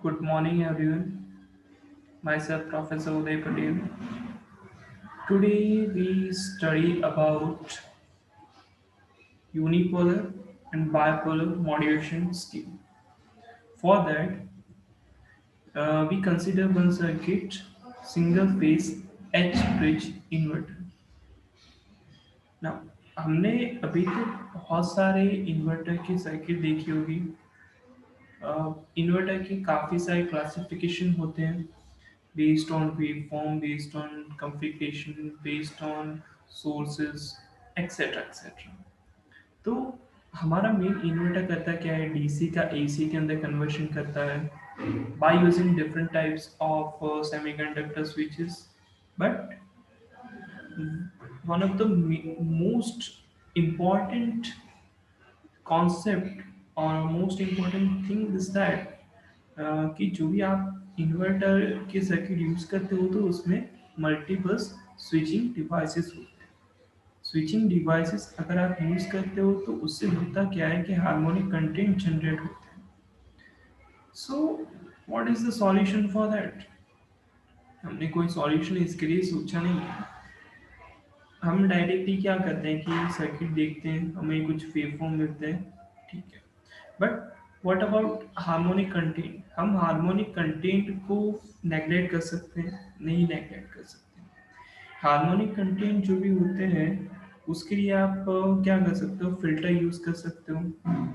Good morning, everyone. Myself, Professor Uday Patel. Today, we study about unipolar and bipolar modulation scheme. For that, we consider one circuit, single phase H bridge inverter. Now, हमने अभी तक बहुत सारे inverter की circuit देखी होगी। Inverter के काफ़ी सारे क्लासिफिकेशन होते हैं based on waveform, based on configuration, based on sources, etc. etc. तो हमारा मेन इन्वर्टर करता क्या है, डीसी का एसी के अंदर कन्वर्शन करता है by using different types of semiconductor switches. But one of the most important concept और most important thing is that कि जो भी आप इन्वर्टर के सर्किट यूज करते हो तो उसमें मल्टीपल स्विचिंग डिवाइसेस होते हैं. स्विचिंग डिवाइसेस अगर आप यूज करते हो तो उससे होता क्या है कि हार्मोनिक कंटेंट जनरेट होते हैं. So what is the solution for that? हमने कोई सॉल्यूशन इसके लिए सोचा नहीं है. हम डायरेक्टली क्या करते हैं कि सर्किट देखते हैं, हमें कुछ वेवफॉर्म मिलते हैं, ठीक है. But what about harmonic content? हम हार्मोनिक कंटेंट को नेगलेक्ट कर सकते हैं? नहीं नेगलेक्ट कर सकते. हार्मोनिक कंटेंट जो भी होते हैं उसके लिए आप क्या कर सकते हो, फिल्टर यूज कर सकते हो.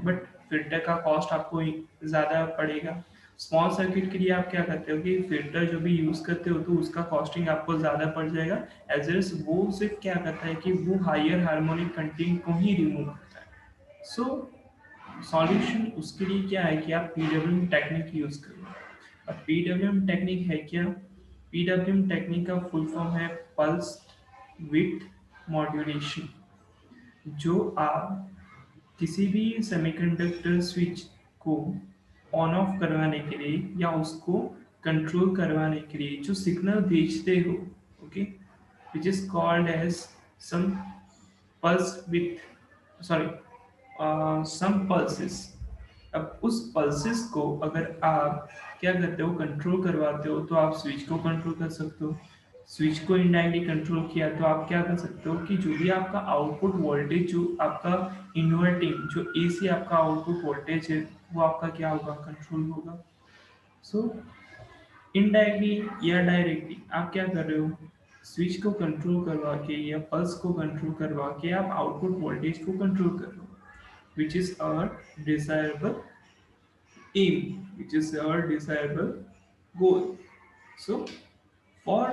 बट फिल्टर का कॉस्ट आपको ज़्यादा पड़ेगा. स्मॉल सर्किट के लिए आप क्या करते हो कि फिल्टर जो भी यूज करते हो तो उसका कॉस्टिंग आपको ज़्यादा पड़ जाएगा. एज एस वो सिर्फ क्या करता है कि वो हायर हार्मोनिक कंटेंट को ही रिमूव करता है. सो सॉल्यूशन उसके लिए क्या है कि आप पीडब्ल्यूएम टेक्निक यूज करो. अब पीडब्ल्यूएम टेक्निक है क्या? पीडब्ल्यूएम टेक्निक का फुल फॉर्म है पल्स विथ मॉड्यूलेशन. जो आप किसी भी सेमीकंडक्टर स्विच को ऑन ऑफ करवाने के लिए या उसको कंट्रोल करवाने के लिए जो सिग्नल भेजते हो, okay, which is called as some pulse with, sorry, some pulses. अब उस पल्सेस को अगर आप क्या करते हो, कंट्रोल करवाते हो, तो आप स्विच को कंट्रोल कर सकते हो. स्विच को इनडायरेक्टली कंट्रोल किया तो आप क्या कर सकते हो कि जो भी आपका आउटपुट वोल्टेज, जो आपका इन्वर्टिंग जो एसी आपका आउटपुट वोल्टेज है, वो आपका क्या होगा, कंट्रोल होगा. सो इनडायरेक्टली या डायरेक्टली आप क्या कर रहे हो, स्विच को कंट्रोल करवा के या पल्स को कंट्रोल करवा के आप आउटपुट वोल्टेज को कंट्रोल कर रहे हो, which is our desirable aim, which is our desirable goal. So, for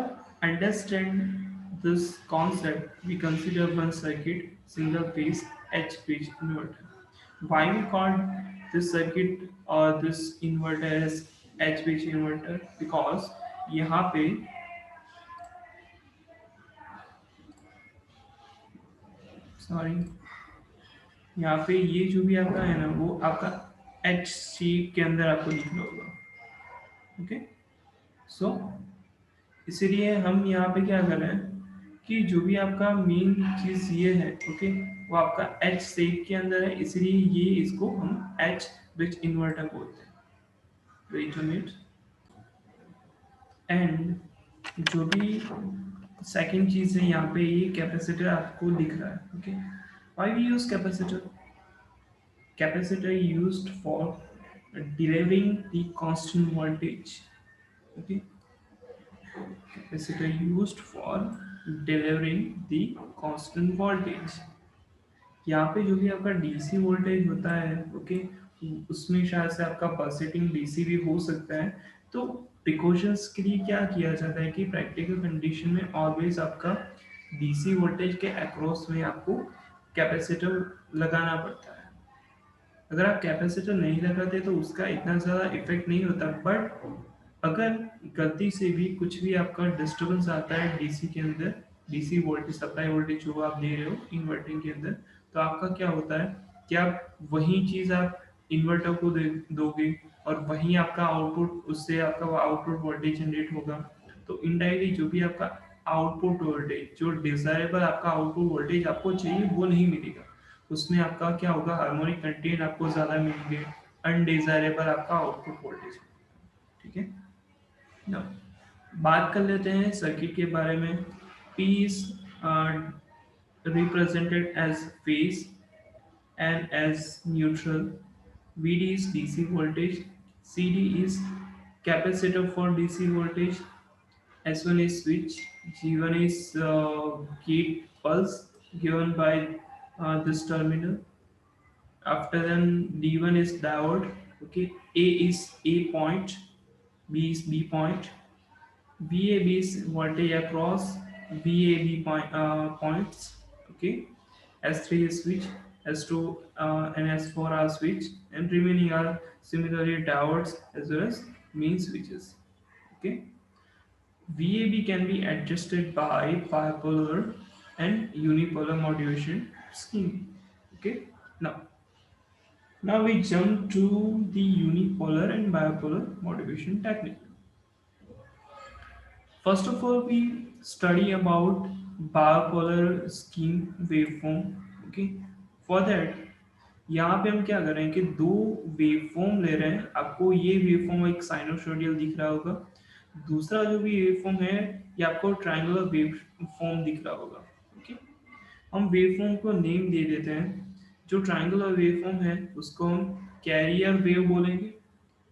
understand this concept, we consider one circuit, single phase H bridge inverter. Why we call this circuit or this inverter as H bridge inverter? Because यहाँ पे sorry, यहाँ पे ये जो भी आपका है ना वो आपका एच सी के अंदर आपको दिखना होगा. ओके. सो इसीलिए हम यहाँ पे क्या कर रहे हैं कि जो भी आपका मेन चीज़ ये है, ओके, वो आपका एच शेप के अंदर है, इसलिए ये इसको हम एच ब्रिज इन्वर्टर बोलते हैं. Wait a minute. एंड जो भी सेकंड चीज़ है यहाँ पे, ये कैपेसिटर आपको दिख रहा है. Okay. Why we use capacitor? Capacitor used for delivering the constant voltage. Okay. Capacitor used for delivering the constant voltage. यहाँ पे जो भी आपका डीसी वोल्टेज होता है, ओके, उसमें शायद से आपका पल्सेटिंग डीसी भी हो सकता है. तो प्रिकॉशंस के लिए क्या किया जाता है कि प्रैक्टिकल कंडीशन में ऑलवेज आपका डीसी वोल्टेज के अक्रॉस में आपको कैपेसिटर लगाना पड़ता है. अगर आप कैपेसिटर नहीं लगाते तो उसका इतना ज़्यादा इफेक्ट नहीं होता. बट अगर गलती से भी कुछ भी आपका डिस्टरबेंस आता है डीसी के अंदर, डीसी वोल्टेज सप्लाई वोल्टेज जो आप दे रहे हो इन्वर्टिंग के अंदर, तो आपका क्या होता है कि आप वही चीज़ आप इन्वर्टर को दे दोगे और वहीं आपका आउटपुट, उससे आपका आउटपुट वोल्टेज जनरेट होगा. तो इनडायरेक्टली जो भी आपका आउटपुट वोल्टेज, जो डिजायरेबल आपका आउटपुट वोल्टेज आपको चाहिए, वो नहीं मिलेगा. उसमें आपका क्या होगा, हार्मोनिक कंटेंट आपको ज़्यादा मिलेंगे, अनडिजायरेबल आपका आउटपुट वोल्टेज. ठीक है ना। बात कर लेते हैं सर्किट के बारे में। P is represented as phase and as neutral. VD is DC voltage. CD is capacitor for DC voltage. S1 is switch. G1 is gate pulse given by this terminal. After then D1 is diode. Okay, A is A point, B is B point. VAB is voltage across VAB points. Okay, S3 is switch, S2 and S4 are switch, and remaining are similarly diodes as well as main switches. Okay, VAB can be adjusted by bipolar and unipolar modulation scheme. Okay, now we jump to the unipolar and bipolar modulation technique. First of all, we study about bipolar scheme waveform. Okay, for that यहाँ पे हम क्या कर रहे हैं कि दो waveform ले रहे हैं। आपको ये वेवफॉर्म एक साइनोसॉइडल दिख रहा होगा, दूसरा जो भी वेवफॉर्म है ये आपको ट्रायंगुलर वेवफॉर्म दिख रहा होगा। ओके, हम वेवफॉर्म को नेम दे देते हैं। जो ट्रायंगुलर वेवफॉर्म है उसको हम कैरियर वेव बोलेंगे,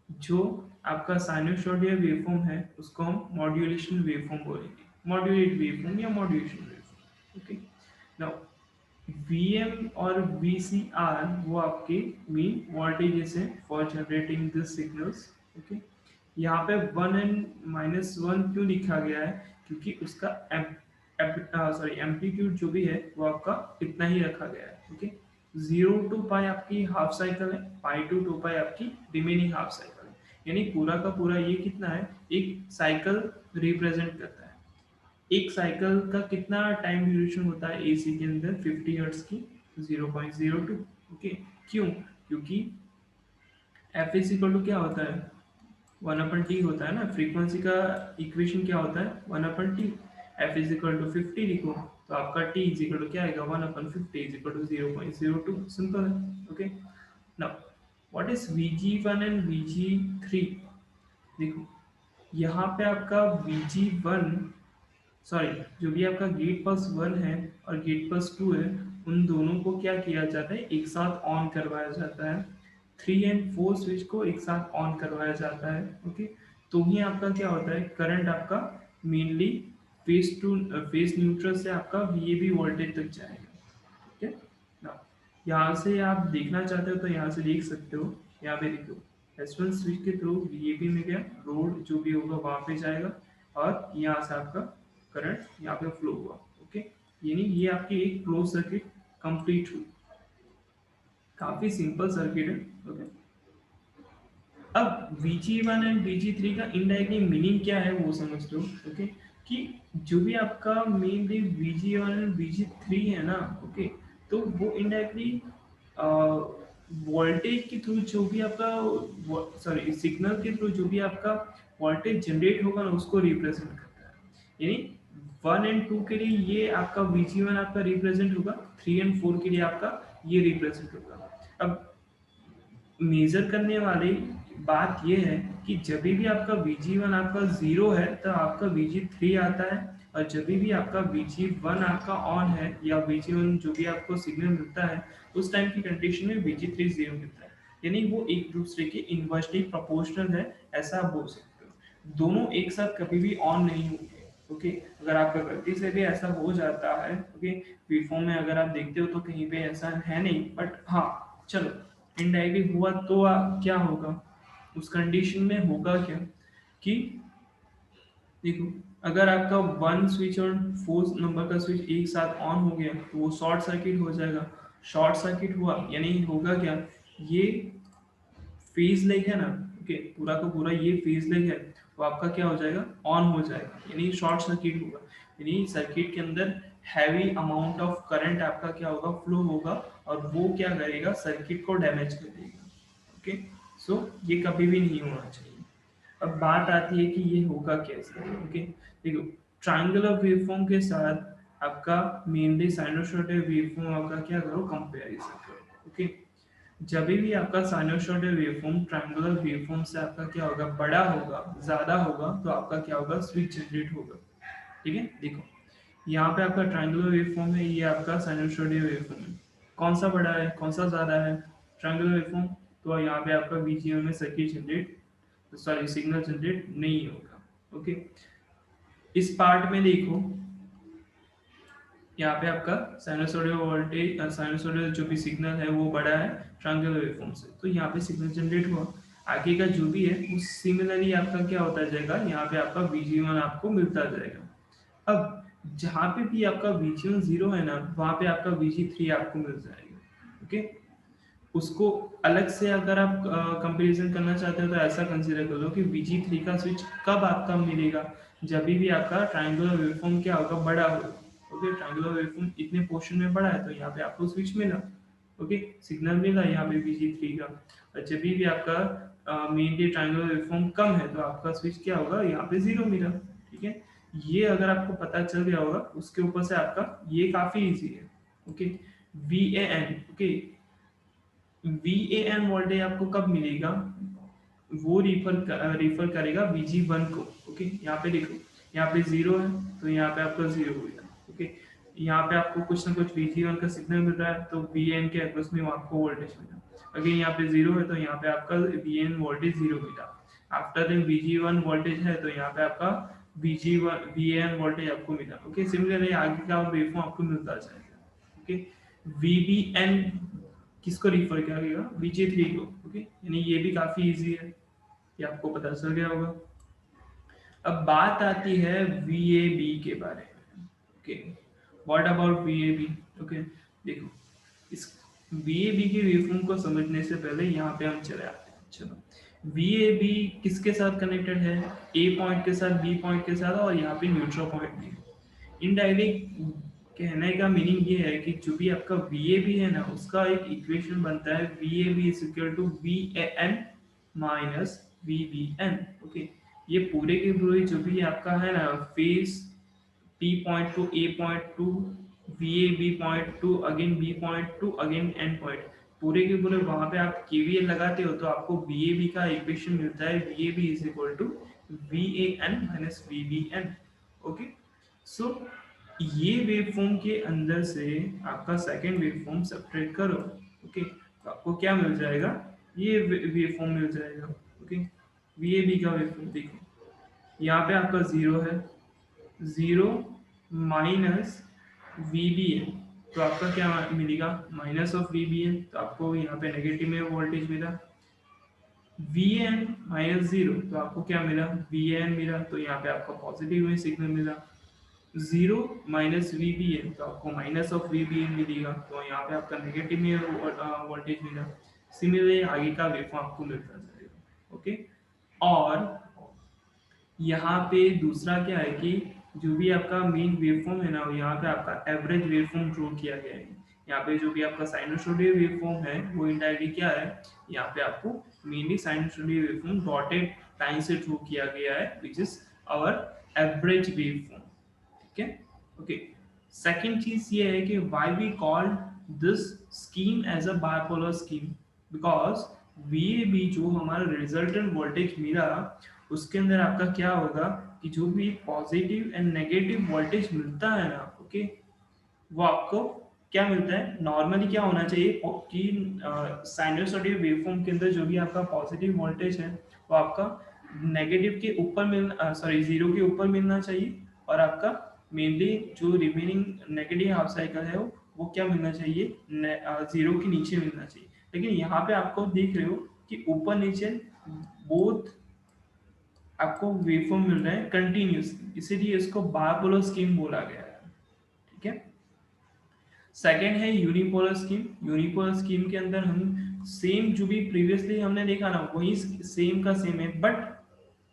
जो आपका साइनोसॉइडल वेवफॉर्म है उसको हम मॉड्यूलेशन वेवफॉर्म बोलेंगे, मॉड्यूलेट वेवफॉर्म या modulation waveform. Okay, now VM और वीसीआर वो आपके मेन वोल्टेजेस हैं for generating this signals. Okay, यहाँ पे 1 and -1 क्यों लिखा गया है, क्योंकि उसका एम्पलीट्यूड जो भी है वो आपका इतना ही रखा गया है। ओके, 0 to π आपकी हाफ साइकिल है, π to 2π आपकी रिमेनिंग हाफ साइकिल है, यानी पूरा का पूरा ये कितना है, एक साइकिल रिप्रेजेंट करता है। एक साइकिल का कितना टाइम ड्यूरेशन होता है एसी के अंदर 50 हर्ट्ज की, 0.02। ओके, क्यों, क्योंकि एफ इज इक्वल टू क्या होता है, 1/t होता है ना। फ्रीक्वेंसी का इक्वेशन क्या होता है, 1/t। F is equal to 50 लिखो तो आपका टी इज इक्वल टू क्या आएगा, 1/50 इज इक्वल टू 0.02। सिंपल है। Okay, now what is Vg1 and Vg3। देखो यहाँ पे आपका Vg1, सॉरी, जो भी आपका गेट पास 1 है और गेट पास 2 है, उन दोनों को क्या किया जाता है, एक साथ ऑन करवाया जाता है। 3 and 4 स्विच को एक साथ ऑन करवाया जाता है। ओके, तो ही आपका क्या होता है, करंट आपका मेनली फेस न्यूट्रल से आपका वीएबी वोल्टेज तक जाएगा। ठीक है ना। यहाँ से आप देखना चाहते हो तो यहाँ से देख सकते हो, यहाँ पे देखो S1 स्विच के थ्रू वीएबी में गया, रोड जो भी होगा वहां पे जाएगा और यहाँ से आपका करंट यहाँ पे फ्लो हुआ। ओके, यानी ये आपकी एक क्लोज सर्किट कंप्लीट हुई। काफी सिंपल सर्किट है। ओके, अब Vg1 एंड Vg3 का इनडायरेक्टली मीनिंग क्या है वो समझ लो। ओके, कि जो भी आपका मेनली Vg1 एंड Vg3 है ना, ओके, तो वो इनडायरेक्टली वोल्टेज के थ्रू जो भी आपका, सॉरी, सिग्नल के थ्रू जो भी आपका वोल्टेज जनरेट होगा ना उसको रिप्रेजेंट करता है। यानी 1 and 2 के लिए ये आपका Vg1 आपका रिप्रेजेंट होगा, 3 and 4 के लिए आपका ये रिप्रेजेंट होगा। अब मेजर करने वाली बात यह है कि जब भी आपका Vg1 आपका 0 है तो आपका Vg3 आता है, और जब भी आपका Vg1 आपका ऑन है या Vg1 जो भी आपको सिग्नल मिलता है उस टाइम की कंडीशन में Vg3 0 मिलता है। यानी वो एक दूसरे के इनवर्सली प्रोपोर्शनल है, ऐसा आप बोल सकते हो। दोनों एक साथ कभी भी ऑन नहीं होंगे। ओके, अगर आपका गलती से भी ऐसा हो जाता है, ओके, वेवफॉर्म में अगर आप देखते हो तो कहीं पे ऐसा है नहीं, बट हाँ चलो इनडायरेक्टली हुआ तो क्या होगा, उस कंडीशन में होगा क्या कि देखो, अगर आपका 1 स्विच और 4 नंबर का स्विच एक साथ ऑन हो गया तो वो शॉर्ट सर्किट हो जाएगा। शॉर्ट सर्किट हुआ यानी होगा क्या, ये फेज लेग है ना, ओके, पूरा का पूरा ये फेज लेग है, वो आपका क्या हो जाएगा, ऑन हो जाएगा, यानी शॉर्ट सर्किट होगा। यानी सर्किट के अंदर हैवी अमाउंट ऑफ करंट आपका क्या होगा, फ्लो होगा, और वो क्या करेगा, सर्किट को डैमेज कर देगा। ओके, सो ये कभी भी नहीं होना चाहिए। अब बात आती है कि ये होगा कैसे। ओके, देखो, ट्रायंगुलर वेवफॉर्म के साथ आपका मेनली साइनोसॉइडल वेवफॉर्म आपका क्या करो, कंपेरिजन करो। ओके, जब भी आपका साइनोसॉइडल वेवफॉर्म ट्रायंगुलर वेवफॉर्म से आपका क्या होगा, बड़ा होगा, ज्यादा होगा, तो आपका क्या होगा, स्विच जनरेट होगा। ठीक है, देखो यहाँ पे आपका ट्रायंगुलर वेवफॉर्म है, ये आपका साइनोसॉइडल वेवफॉर्म है। कौन सा बड़ा है, कौन सा ज्यादा है, ट्रायंगुलर वेवफॉर्म। तो यहाँ पे आपका बीजीएम में circuit generate, sorry signal generate नहीं होगा। ओके, इस पार्ट में देखो, यहाँ पे आपका साइनोसॉइडल वोल्टेज, साइनोसॉइडल जो भी सिग्नल है वो बड़ा है ट्रायंगुलर वेवफॉर्म से, तो यहाँ पे सिग्नल जनरेट हुआ। आगे का जो भी है वो सिमिलरली आपका क्या होता जाएगा, यहाँ पे आपका VG1 आपको मिलता जाएगा। अब जहाँ पे भी आपका VG1 जीरो है ना, वहाँ पे आपका VG3 आपको मिल जाएगा। ओके, उसको अलग से अगर आप कंपैरिजन करना चाहते हो तो ऐसा कंसीडर कर लो कि VG3 का स्विच कब आपका मिलेगा, जब भी आपका ट्रायंगुलर वेवफॉर्म क्या होगा, बड़ा होगा। ओके, ट्रायंगुलर वेवफॉर्म इतने पोर्शन में बड़ा है तो यहाँ पे आपको स्विच मिला। ओके, सिग्नल मिला यहाँ पे VG3 का। और जब भी आपका मेनली ट्रायंगुलर वेवफॉर्म कम है तो आपका स्विच क्या होगा, यहाँ पे जीरो मिला। ठीक है, ये अगर आपको पता चल गया होगा, उसके ऊपर से आपका ये काफी इजी है। Okay, VAN, okay, VAN voltage आपको कब मिलेगा, वो रिफर करेगा VG1 को। ओके, यहाँ पे देखो, यहाँ पे जीरो है तो यहाँ पे आपका जीरो हो गया। ओके, यहाँ पे आपको कुछ ना कुछ VG1 का सिग्नल मिल रहा है तो VN के अक्रॉस में आपको वोल्टेज मिला। अगर यहाँ पे जीरो है तो यहाँ पे आपका VN वोल्टेज जीरो मिला। आफ्टर देन VG1 वोल्टेज है तो यहाँ पे आपका VG1 VN वोल्टेज आपको मिला। ओके, सिमिलरली आगे का वेवफॉर्म आपको मिलता जाएगा। ओके, VBN किसको रिफर करेगा, VG3 को। ओके, यानी ये भी काफी इजी है, ये आपको पता चल गया होगा। अब बात आती है VAB के बारे में। Okay, what about VAB। Okay, देखो, इस VAB के वेवफॉर्म को समझने से पहले यहाँ पे हम चले आते हैं। चलो, VAB किसके साथ कनेक्टेड है, A पॉइंट के साथ, B पॉइंट के साथ, और यहाँ पे न्यूट्रल पॉइंट भी है। इनडायरेक्ट कहने का मीनिंग ये है कि जो भी आपका VAB है ना, उसका एक इक्वेशन बनता है, VAB is equal to VAN minus VBN। Okay, ये पूरे के पूरे जो भी आपका है ना phase, P point to A point to VAB point to again B point to again N point, पूरे के पूरे वहां पे आप KVL लगाते हो तो आपको VAB का इक्वेशन मिलता है, VAB is equal to VAN minus VBN। Okay, so ये वेवफॉर्म के अंदर से आपका सेकंड वेवफॉर्म सब्ट्रैक्ट करो। ओके, तो आपको क्या मिल जाएगा, ये वेवफॉर्म मिल जाएगा। ओके, VAB का वेवफॉर्म देखो, यहाँ पे आपका जीरो है, जीरो माइनस VBN, तो आपका क्या मिलेगा, माइनस ऑफ VBN, तो आपको यहाँ पे नेगेटिव में वोल्टेज मिला। VN माइनस जीरो, तो आपको क्या मिला, VN मिला, तो यहाँ पे आपका पॉजिटिव में सिग्नल मिला। जीरो माइनस VBN, तो आपको माइनस ऑफ VBN मिलेगा, तो यहाँ पे आपका नेगेटिव में वोल्टेज मिला। सिमिलरली आगे का वेवफॉर्म आपको मिलता जाएगा। ओके, और यहाँ पे दूसरा क्या है कि जो भी आपका मेन वेवफॉर्म है ना, यहाँ पे आपका एवरेज वेवफॉर्म ड्रॉ किया गया है। यहाँ पे जो भी आपका साइनोसॉइडल वेवफॉर्म है वो इनडायरेक्टली क्या है, यहाँ पे आपको mainly sinusoidal waveform dotted line से ड्रॉ किया गया है, which is our average waveform. ठीक है, ओके। सेकंड चीज ये है कि why we call this scheme as a bipolar scheme, because VAB जो हमारा रिजल्टेंट वोल्टेज मिला, उसके अंदर आपका क्या होगा कि जो भी पॉजिटिव एंड नेगेटिव वोल्टेज मिलता है ना, ओके, वो आपको क्या मिलता है, नॉर्मली क्या होना चाहिए कि साइनोसॉइडल वेवफॉर्म के अंदर जो भी आपका पॉजिटिव वोल्टेज है वो आपका नेगेटिव के ऊपर मिलना, सॉरी जीरो के ऊपर मिलना चाहिए, और आपका मेनली जो रिमेनिंग नेगेटिव हाफ साइकिल है वो क्या मिलना चाहिए, जीरो के नीचे मिलना चाहिए। लेकिन यहाँ पे आपको देख रहे हो कि ऊपर नीचे बोथ आपको वेवफॉर्म मिल रहा है कंटिन्यूसली, इसीलिए इसको बायपोलर स्कीम बोला गया है। ठीक है, सेकेंड है यूनिपोलर स्कीम। यूनिपोलर स्कीम के अंदर हम सेम जो भी प्रीवियसली हमने देखा ना वही सेम का सेम है, बट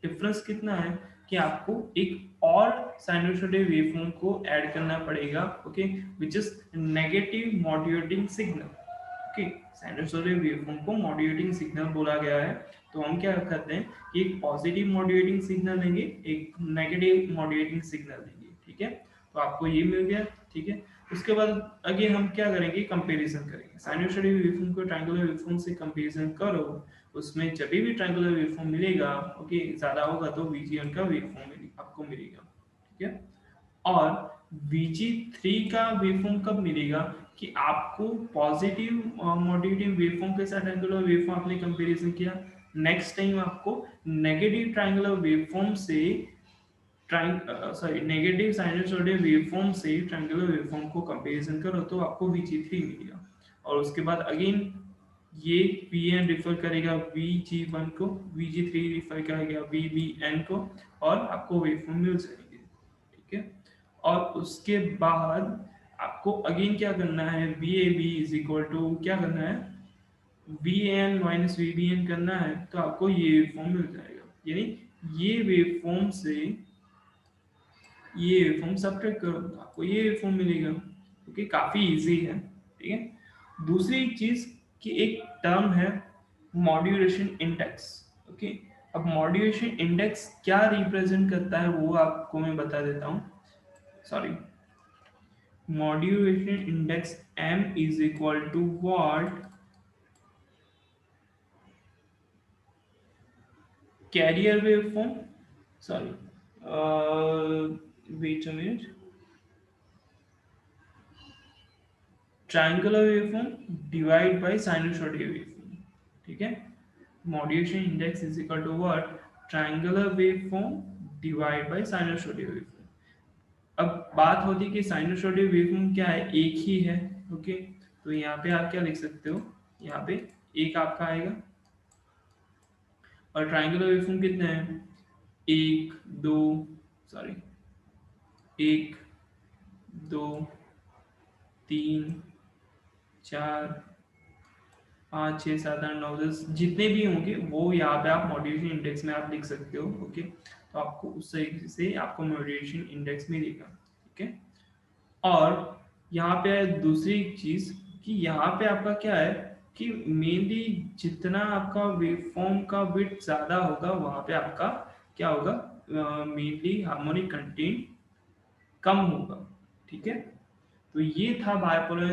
डिफरेंस कितना है कि आपको एक और साइनोसॉइडल वेवफॉर्म को ऐड करना पड़ेगा। Okay, which is negative modulating signal. Okay, sinusoidal waveform को मॉड्यूलेटिंग सिग्नल बोला गया है, तो हम क्या करते हैं कि एक पॉजिटिव मॉड्यूलेटिंग सिग्नल लेंगे, एक नेगेटिव मॉड्यूलेटिंग सिग्नल लेंगे। ठीक है, तो आपको ये मिल गया। ठीक है। उसके बाद अगेन हम क्या करेंगे, कंपैरिजन करेंगे, साइनोसॉइडल वेवफॉर्म को ट्रायंगुलर वेवफॉर्म से कंपैरिजन करो, उसमें जब भी ट्रायंगुलर वेवफॉर्म मिलेगा, ओके, ज़्यादा होगा तो वीजीवन का वेवफॉर्म आपको मिलेगा, ठीक है। और VG3 का वेवफॉर्म कब मिलेगा, कि आपको पॉजिटिव मोटिवेटिव वेवफॉर्म के साथ ट्रायंगुलर वेवफॉर्म आपने कंपैरिजन किया, नेक्स्ट टाइम आपको नेगेटिव ट्रायंगुलर वेवफॉर्म से नेगेटिव साइनसॉइडल वेवफॉर्म से ट्रायंगुलर वेवफॉर्म को कंपैरिजन करो तो आपको VG3 मिलेगा। और उसके बाद अगेन ये VN रिफर करेगा VG1 को, VG3 रिफर करेगा VBN को, और आपको वेवफॉर्म मिल जाएंगे, ठीक है। और उसके बाद आपको अगेन क्या करना है, VAB इज इक्वल टू क्या करना है, VAN माइनस VBN करना है, तो आपको ये वेवफॉर्म मिल जाएगा। यानी ये वेवफॉर्म से ये वेवफॉर्म सब्ट्रैक्ट करो तो आपको ये वेवफॉर्म मिलेगा, ओके, काफी इजी है, ठीक है। दूसरी चीज कि एक टर्म है मॉड्यूलेशन इंडेक्स, ओके। अब मॉड्यूलेशन इंडेक्स क्या रिप्रेजेंट करता है वो आपको मैं बता देता हूँ, sorry. Modulation index M is equal to what, carrier waveform, sorry, wait a minute, triangular waveform divide by sinusoidal waveform, ठीक है। Modulation index is equal to what, triangular waveform divide by sinusoidal waveform. अब बात होती है कि sinusoidal waveform क्या है, एक ही है, ओके। तो यहाँ पे आप क्या लिख सकते हो, यहाँ पे एक आपका आएगा, और ट्रायंगुलर वेवफॉर्म कितने हैं, एक दो, सॉरी, एक दो तीन चार पाँच छः सात आठ नौ दस, जितने भी होंगे वो यहाँ पे आप मॉड्यूलेशन इंडेक्स में आप लिख सकते हो, ओके। तो आपको उस तरीके से आपको मॉड्यूलेशन इंडेक्स मिलेगा, ठीक है। और यहाँ पे है दूसरी चीज, कि यहाँ पे आपका क्या है, कि मेनली जितना आपका वेवफॉर्म का विड्थ ज्यादा होगा वहाँ पे आपका क्या होगा, मेनली हार्मोनिक कंटेंट कम होगा, ठीक है। तो ये था बायपोलर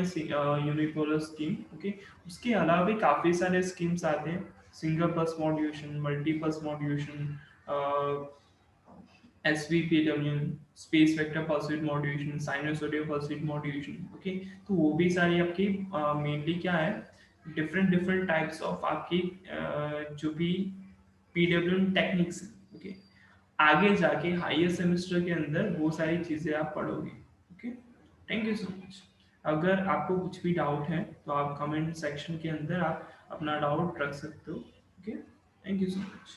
यूनिपोलर स्कीम, ओके। उसके अलावा भी काफी सारे स्कीम्स आते हैं, single pulse modulation, multiples modulation, SVPWN, space vector pulse width modulation, sinusoidal pulse width modulation, okay. तो वो भी सारी आपकी मेनली क्या है, डिफरेंट डिफरेंट टाइप्स ऑफ आपकी जो भी PWN टेक्निक्स, ओके। आगे जाके हायर सेमेस्टर के अंदर वो सारी चीज़ें आप पढ़ोगे, okay. Thank you so much. अगर आपको कुछ भी डाउट है तो आप कमेंट सेक्शन के अंदर आप अपना डाउट रख सकते हो, okay. Thank you so much.